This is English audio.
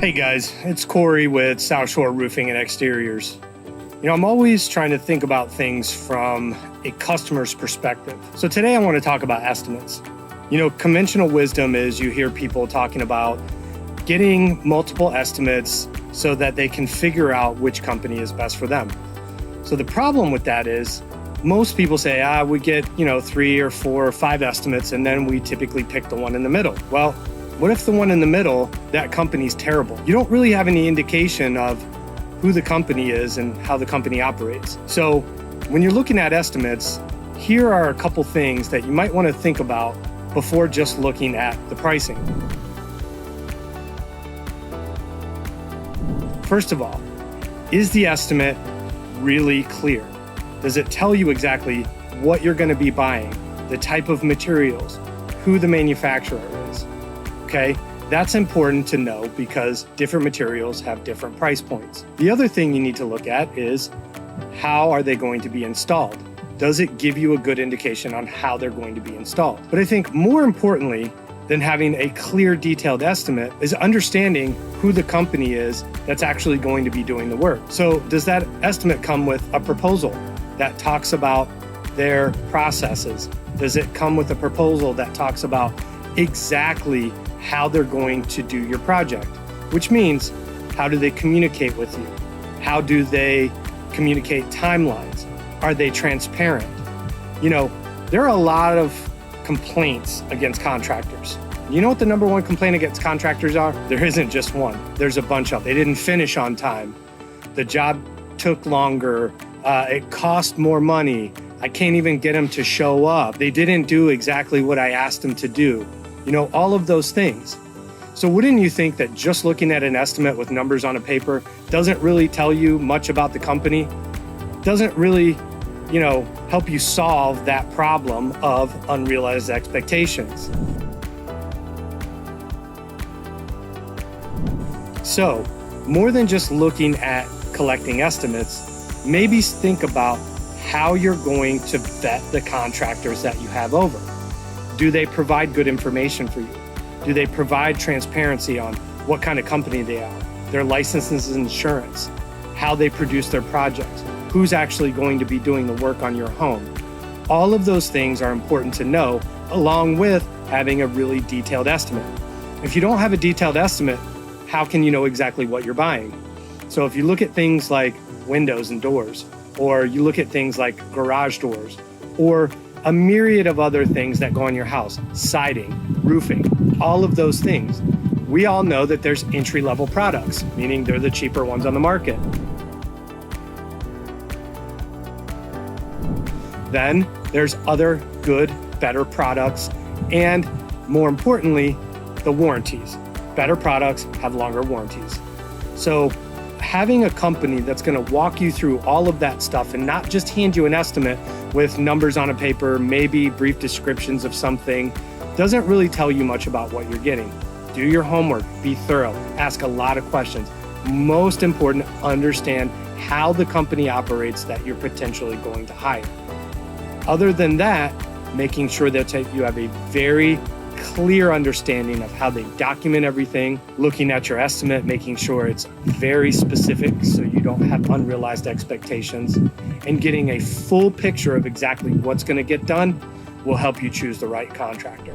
Hey guys, it's Corey with South Shore Roofing and Exteriors. I'm always trying to think about things from a customer's perspective. So today I want to talk about estimates. Conventional wisdom is you hear people talking about getting multiple estimates so that they can figure out which company is best for them. So the problem with that is most people say, we get, 3 or 4 or 5 estimates, and then we typically pick the one in the middle. Well, what if the one in the middle, that company's terrible? You don't really have any indication of who the company is and how the company operates. So when you're looking at estimates, here are a couple things that you might want to think about before just looking at the pricing. First of all, is the estimate really clear? Does it tell you exactly what you're going to be buying, the type of materials, who the manufacturer is? Okay, that's important to know because different materials have different price points. The other thing you need to look at is how are they going to be installed? Does it give you a good indication on how they're going to be installed? But I think more importantly than having a clear, detailed estimate is understanding who the company is that's actually going to be doing the work. So does that estimate come with a proposal that talks about their processes? Does it come with a proposal that talks about exactly how they're going to do your project? Which means, how do they communicate with you? How do they communicate timelines? Are they transparent? There are a lot of complaints against contractors. You know what the number one complaint against contractors are? There isn't just one. There's a bunch of them. They didn't finish on time. The job took longer. It cost more money. I can't even get them to show up. They didn't do exactly what I asked them to do. All of those things. So wouldn't you think that just looking at an estimate with numbers on a paper doesn't really tell you much about the company? Doesn't really, help you solve that problem of unrealized expectations. So, more than just looking at collecting estimates, maybe think about how you're going to vet the contractors that you have over. Do they provide good information for you? Do they provide transparency on what kind of company they are, their licenses and insurance, how they produce their projects, who's actually going to be doing the work on your home? All of those things are important to know, along with having a really detailed estimate. If you don't have a detailed estimate, how can you know exactly what you're buying? So if you look at things like windows and doors, or you look at things like garage doors, or a myriad of other things that go on your house, siding, roofing, all of those things. We all know that there's entry-level products, meaning they're the cheaper ones on the market. Then there's other good, better products, and more importantly, the warranties. Better products have longer warranties. So having a company that's going to walk you through all of that stuff and not just hand you an estimate with numbers on a paper, maybe brief descriptions of something, doesn't really tell you much about what you're getting. Do your homework, be thorough, ask a lot of questions. Most important, understand how the company operates that you're potentially going to hire. Other than that, making sure that you have a very clear understanding of how they document everything, looking at your estimate, making sure it's very specific so you don't have unrealized expectations, and getting a full picture of exactly what's going to get done will help you choose the right contractor.